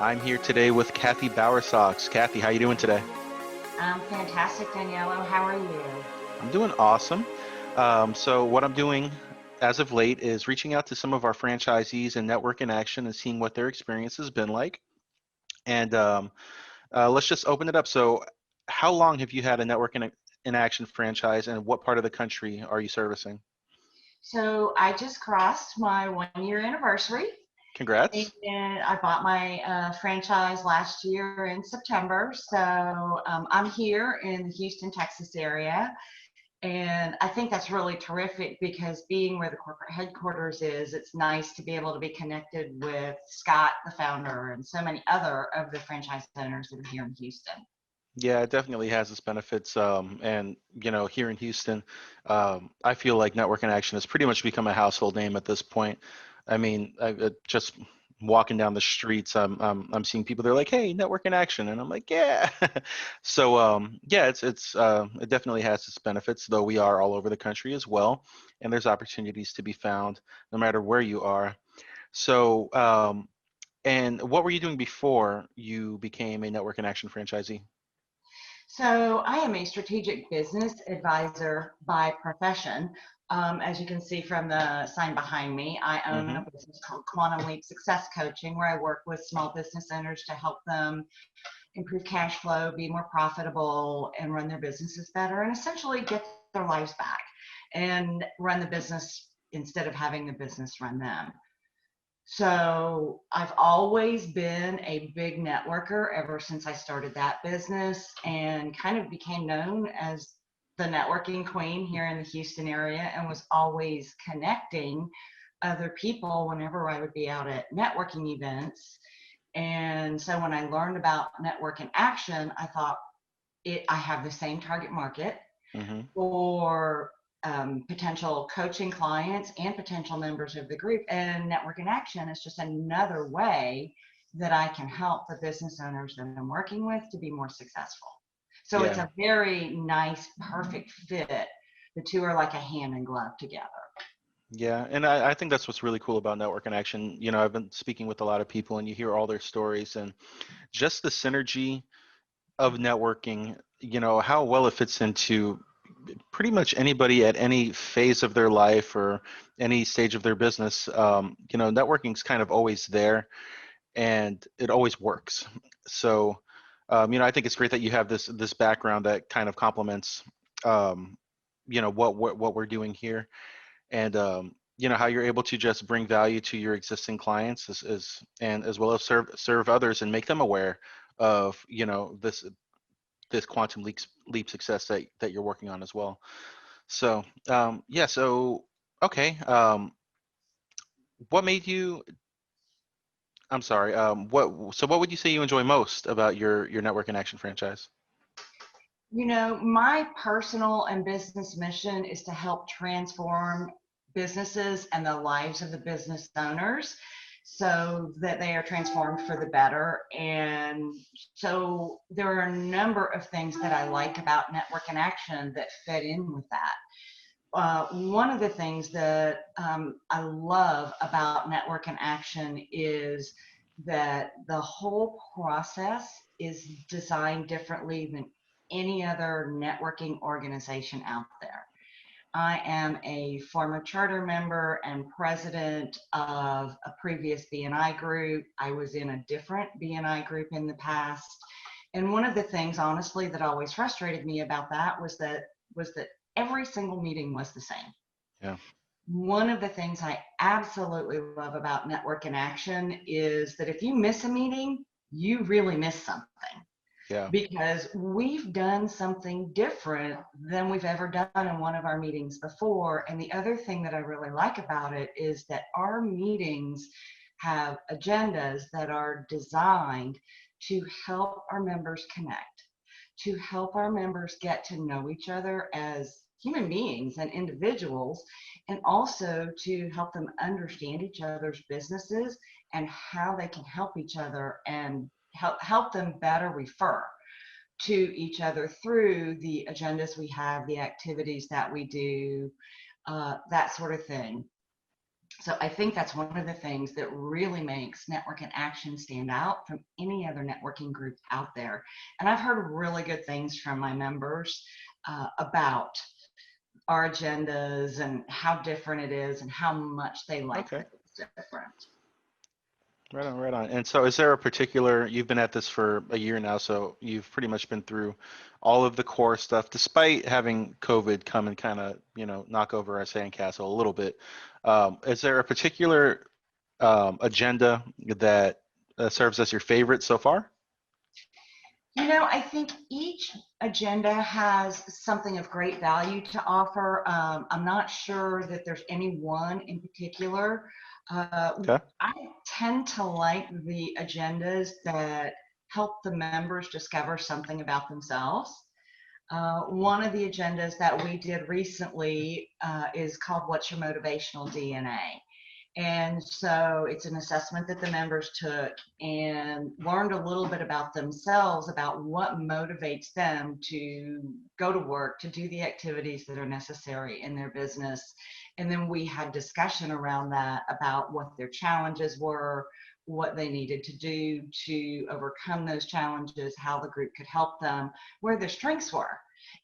I'm here today with Kathy Bowersox. Kathy, how you doing today? I'm fantastic, Daniela. How are you? I'm doing awesome. So what I'm doing as of late is reaching out to some of our franchisees and Network in Action and seeing what their experience has been like. And let's just open it up. So how long have you had a in Action franchise, and what part of the country are you servicing? So I just crossed my 1 year anniversary, Congrats. and I bought my franchise last year in September. So I'm here in the Houston, Texas area, and I think that's really terrific because being where the corporate headquarters is, it's nice to be able to be connected with Scott, the founder, and so many other of the franchise owners that are here in Houston. Yeah, it definitely has its benefits. And here in Houston, I feel like Network in Action has pretty much become a household name at this point. I mean, just walking down the streets, I'm seeing people. They're like, "Hey, Network in Action," and I'm like, "Yeah." So yeah, it definitely has its benefits, though we are all over the country as well, and there's opportunities to be found no matter where you are. So, and what were you doing before you became a Network in Action franchisee? So I am a strategic business advisor by profession. As you can see from the sign behind me, I own Mm-hmm. a business called Quantum Leap Success Coaching, where I work with small business owners to help them improve cash flow, be more profitable, and run their businesses better, and essentially get their lives back and run the business instead of having the business run them. So I've always been a big networker ever since I started that business and kind of became known as the networking queen here in the Houston area and was always connecting other people whenever I would be out at networking events. And so when I learned about network in action, I thought I have the same target market Mm-hmm. for potential coaching clients and potential members of the group. And Network in Action is just another way that I can help the business owners that I'm working with to be more successful. So it's Yeah. a very nice, perfect fit. The two are like a hand and glove together. Yeah, and I think that's what's really cool about Network in Action. I've been speaking with a lot of people, and you hear all their stories, and just the synergy of networking, how well it fits into pretty much anybody at any phase of their life or any stage of their business. Networking's kind of always there, and it always works. So, I think it's great that you have this background that kind of complements, um, what we're doing here, and how you're able to just bring value to your existing clients and as well as serve others and make them aware of this quantum leap success that you're working on as well. So yeah, so okay, what made you, I'm sorry, what would you say you enjoy most about your Network in Action franchise? My personal and business mission is to help transform businesses and the lives of the business owners so that they are transformed for the better. And so there are a number of things that I like about Network in Action that fit in with that. One of the things that I love about Network in Action is that the whole process is designed differently than any other networking organization out there. I am a former charter member and president of a previous BNI group. I was in a different BNI group in the past. And one of the things, honestly, that always frustrated me about that was that every single meeting was the same. Yeah. One of the things I absolutely love about Network in Action is that if you miss a meeting, you really miss something Yeah. because we've done something different than we've ever done in one of our meetings before. And the other thing that I really like about it is that our meetings have agendas that are designed to help our members connect, to help our members get to know each other as human beings and individuals, and also to help them understand each other's businesses and how they can help each other and help them better refer to each other through the agendas we have, the activities that we do, that sort of thing. So I think that's one of the things that really makes Network in Action stand out from any other networking group out there. And I've heard really good things from my members about our agendas and how different it is and how much they like Okay. that it's different. Right on, right on. And so is there a particular, you've been at this for a year now, so you've pretty much been through all of the core stuff, despite having COVID come and kind of, knock over our sandcastle a little bit. Is there a particular agenda that serves as your favorite so far? I think each agenda has something of great value to offer. I'm not sure that there's any one in particular. Okay. I tend to like the agendas that help the members discover something about themselves. One of the agendas that we did recently is called What's Your Motivational DNA? And so it's an assessment that the members took and learned a little bit about themselves, about what motivates them to go to work, to do the activities that are necessary in their business. And then we had discussion around that about what their challenges were, what they needed to do to overcome those challenges, how the group could help them, where their strengths were,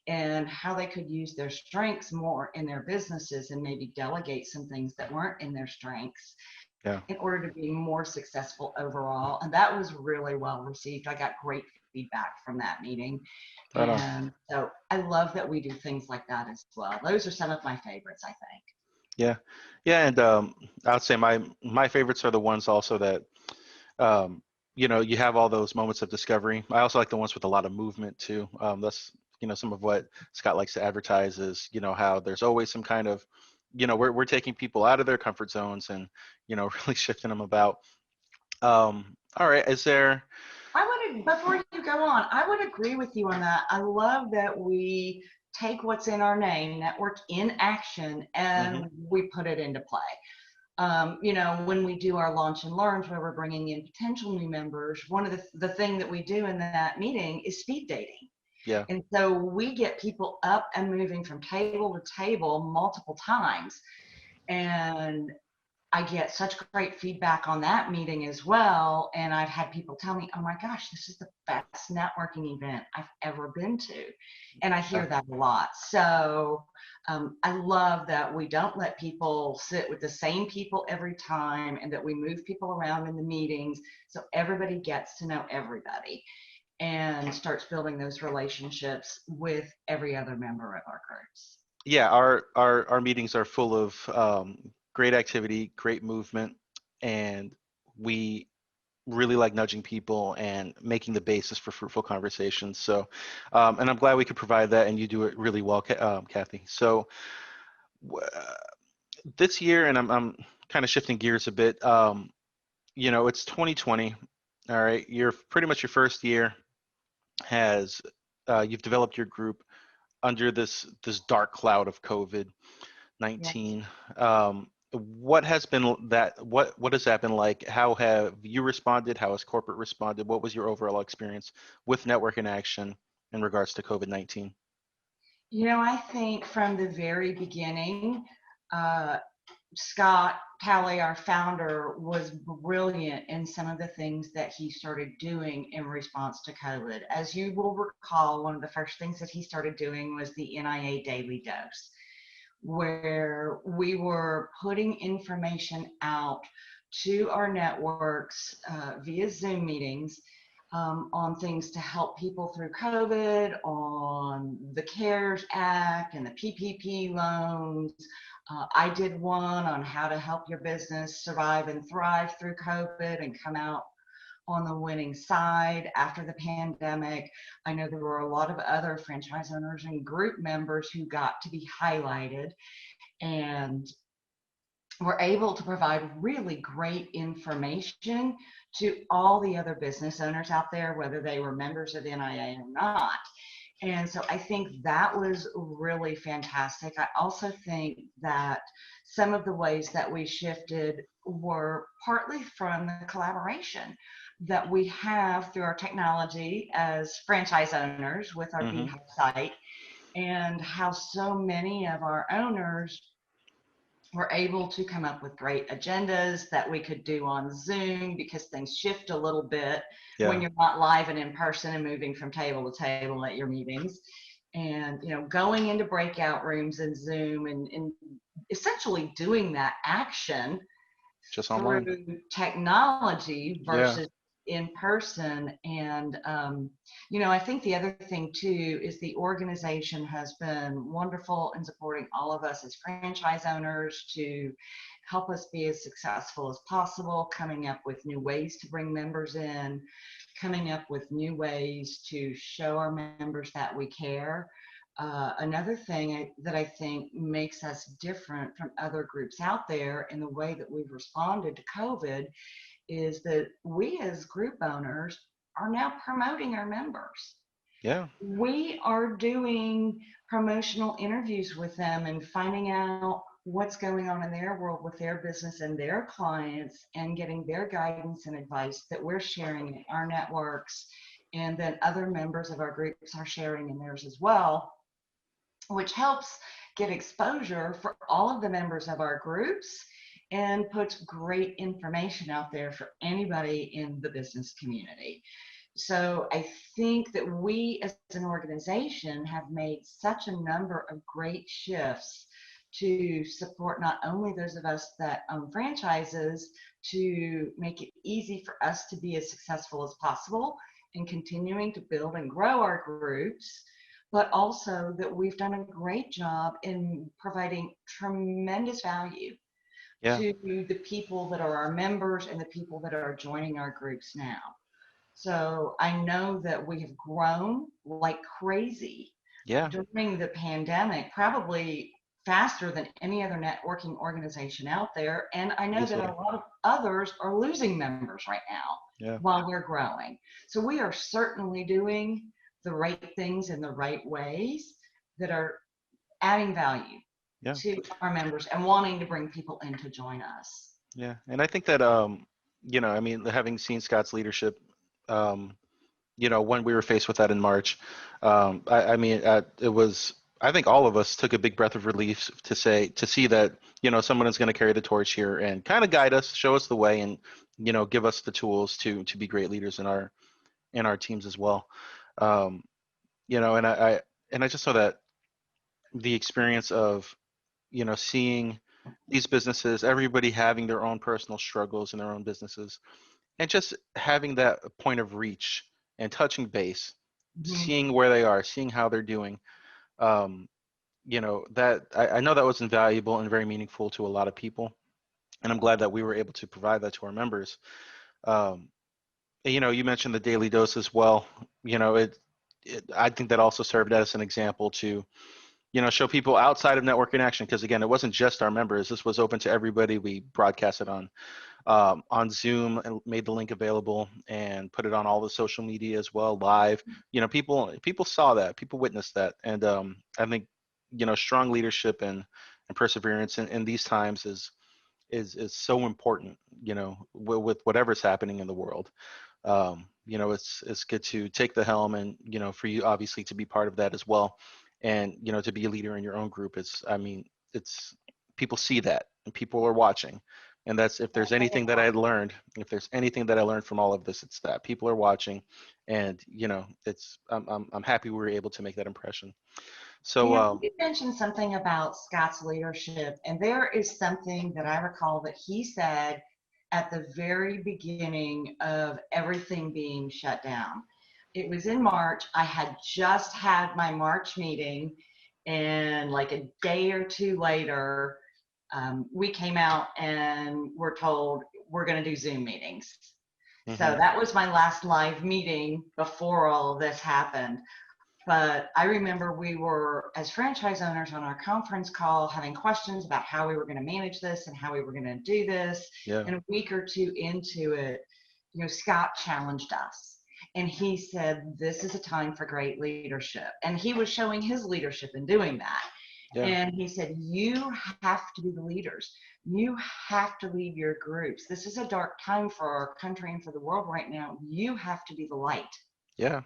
and how they could use their strengths more in their businesses and maybe delegate some things that weren't in their strengths Yeah. in order to be more successful overall. And that was really well received. I got great feedback from that meeting. Right on. And so I love that we do things like that as well. Those are some of my favorites, I think. Yeah. Yeah. And I would say my favorites are the ones also that you have all those moments of discovery. I also like the ones with a lot of movement too. That's some of what Scott likes to advertise is how there's always some kind of we're taking people out of their comfort zones and really shifting them about. All right, is there? Before you go on, I would agree with you on that. I love that we take what's in our name, Network in Action, Mhm. and we put it into play. When we do our launch and learns where we're bringing in potential new members, one of the thing that we do in that meeting is speed dating. Yeah. And so we get people up and moving from table to table multiple times. And I get such great feedback on that meeting as well. And I've had people tell me, oh my gosh, this is the best networking event I've ever been to. And I Yeah. hear that a lot. So I love that we don't let people sit with the same people every time and that we move people around in the meetings so everybody gets to know everybody and starts building those relationships with every other member of our groups. Yeah, our meetings are full of great activity, great movement, and we really like nudging people and making the basis for fruitful conversations. So, and I'm glad we could provide that, and you do it really well, Kathy. So, this year, and I'm kind of shifting gears a bit. It's 2020. All right, you're pretty much your first year has you've developed your group under this dark cloud of Yeah. COVID-19. What has been that? What has that been like? How have you responded? How has corporate responded? What was your overall experience with Network in Action in regards to COVID-19? I think from the very beginning, uh, Scott Talley, our founder, was brilliant in some of the things that he started doing in response to COVID. As you will recall, one of the first things that he started doing was the NIA Daily Dose, where we were putting information out to our networks via Zoom meetings on things to help people through COVID, on the CARES Act and the PPP loans. I did one on how to help your business survive and thrive through COVID and come out on the winning side after the pandemic. I know there were a lot of other franchise owners and group members who got to be highlighted and were able to provide really great information to all the other business owners out there, whether they were members of NIA or not. And so I think that was really fantastic. I also think that some of the ways that we shifted were partly from the collaboration that we have through our technology as franchise owners with our Hmm. Beehive site, and how so many of our owners We're able to come up with great agendas that we could do on Zoom because things shift a little bit when Yeah. you're not live and in person and moving from table to table at your meetings. And, going into breakout rooms and Zoom and essentially doing that action Just through online. technology Yeah. versus in person. And, I think the other thing too is the organization has been wonderful in supporting all of us as franchise owners to help us be as successful as possible, coming up with new ways to bring members in, coming up with new ways to show our members that we care. Another thing that I think makes us different from other groups out there in the way that we've responded to COVID is that we as group owners are now promoting our members. Yeah. We are doing promotional interviews with them and finding out what's going on in their world with their business and their clients and getting their guidance and advice that we're sharing in our networks, and then other members of our groups are sharing in theirs as well, which helps get exposure for all of the members of our groups and puts great information out there for anybody in the business community. So I think that we as an organization have made such a number of great shifts to support not only those of us that own franchises to make it easy for us to be as successful as possible in continuing to build and grow our groups, but also that we've done a great job in providing tremendous value Yeah. to the people that are our members and the people that are joining our groups now. So I know that we have grown like crazy Yeah. during the pandemic, probably faster than any other networking organization out there. And I know that a Easily. lot of others are losing members right now Yeah. while we're growing. So we are certainly doing the right things in the right ways that are adding value Yeah. to our members and wanting to bring people in to join us. Yeah. And I think that I mean, having seen Scott's leadership, um, when we were faced with that in March, I mean, it was. I think all of us took a big breath of relief to see that someone is going to carry the torch here and kind of guide us, show us the way, and give us the tools to be great leaders in our teams as well. Um, and I just saw that the experience of seeing these businesses, everybody having their own personal struggles in their own businesses, and just having that point of reach and touching base, Mhm. seeing where they are, seeing how they're doing. Um, that I know that was invaluable and very meaningful to a lot of people, and I'm glad that we were able to provide that to our members. Um, and, you mentioned the daily dose as well. I think that also served as an example to show people outside of Network in Action, because again, it wasn't just our members. This was open to everybody. We broadcasted on Zoom and made the link available and put it on all the social media as well, live. People saw that, people witnessed that, and I think strong leadership and perseverance in these times is so important. With whatever's happening in the world. It's good to take the helm, and for you obviously to be part of that as well, and to be a leader in your own group. I mean, it's people see that and people are watching, and that's if there's anything that I learned, if there's anything that I learned from all of this, it's that people are watching, and it's I'm happy we were able to make that impression. So You mentioned something about Scott's leadership, and there is something that I recall that he said at the very beginning of everything being shut down. It was in March. I had just had my March meeting, and like a day or two later, we came out and were told we're going to do Zoom meetings. So mhm, that was my last live meeting before all of this happened. But I remember we were, as franchise owners, on our conference call having questions about how we were going to manage this and how we were going to do this. yeah, And a week or two into it, Scott challenged us. And he said, this is a time for great leadership. And he was showing his leadership in doing that. yeah, And he said, you have to be the leaders. You have to lead your groups. This is a dark time for our country and for the world right now. You have to be the light. yeah,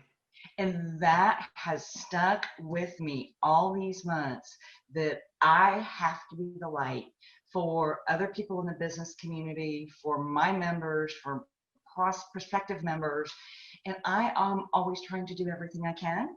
And that has stuck with me all these months, that I have to be the light for other people in the business community, for my members, for prospective members. And I am always trying to do everything I can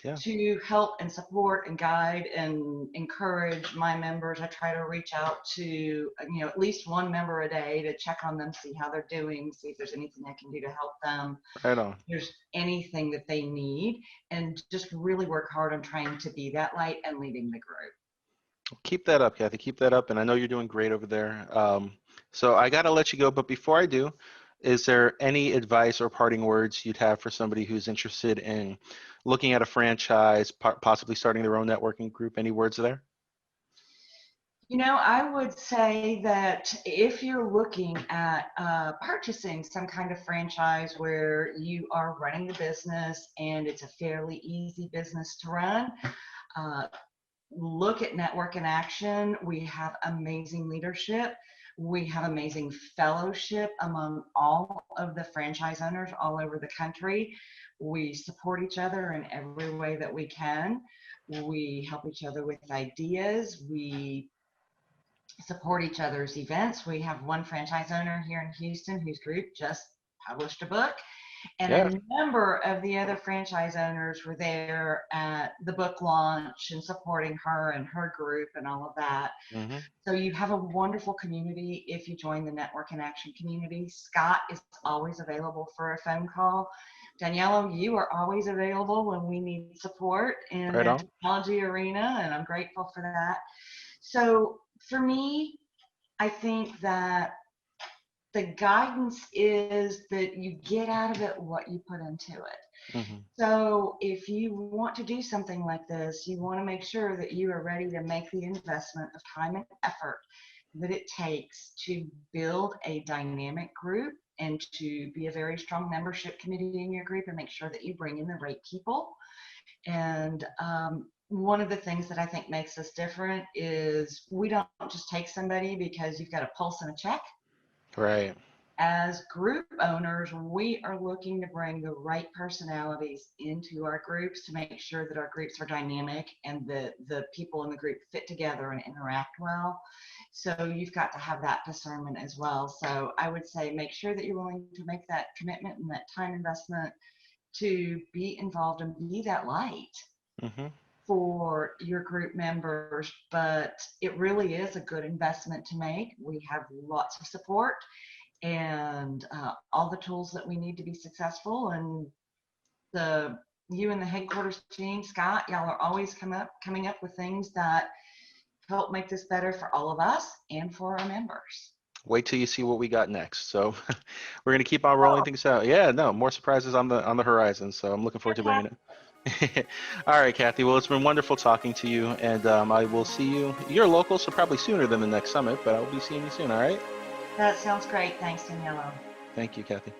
Yeah. to help and support and guide and encourage my members. I try to reach out to, at least one member a day to check on them, see how they're doing, see if there's anything I can do to help them. Right on. If there's anything that they need, and just really work hard on trying to be that light and leading the group. Keep that up, Kathy. Keep that up. And I know you're doing great over there. So I got to let you go. But before I do, is there any advice or parting words you'd have for somebody who's interested in looking at a franchise, possibly starting their own networking group? Any words there? I would say that if you're looking at purchasing some kind of franchise where you are running the business and it's a fairly easy business to run, look at Network in Action. We have amazing leadership. We have amazing fellowship among all of the franchise owners all over the country. We support each other in every way that we can. We help each other with ideas. We support each other's events. We have one franchise owner here in Houston whose group just published a book. And Yeah. a number of the other franchise owners were there at the book launch and supporting her and her group and all of that. Mm-hmm. So you have a wonderful community if you join the Network in Action community. Scott is always available for a phone call. Daniela, you are always available when we need support in Right the on. technology arena, and I'm grateful for that. So for me, I think that the guidance is that you get out of it what you put into it. Mm-hmm. So if you want to do something like this, you want to make sure that you are ready to make the investment of time and effort that it takes to build a dynamic group and to be a very strong membership committee in your group and make sure that you bring in the right people. And one of the things that I think makes us different is we don't just take somebody because you've got a pulse and a check. Right. As group owners, we are looking to bring the right personalities into our groups to make sure that our groups are dynamic and the people in the group fit together and interact well. So you've got to have that discernment as well. So I would say make sure that you're willing to make that commitment and that time investment to be involved and be that light. Mm-hmm. For your group members, but it really is a good investment to make. We have lots of support and all the tools that we need to be successful. And you and the headquarters team, Scott, y'all are always coming up with things that help make this better for all of us and for our members. Wait till you see what we got next. So we're going to keep on rolling things out. Yeah, no, more surprises on the horizon. So I'm looking forward to bringing it. All right, Kathy. Well, it's been wonderful talking to you, and I will see you. You're local, so probably sooner than the next summit, but I'll be seeing you soon. All right. That sounds great. Thanks, Daniela. Thank you, Kathy.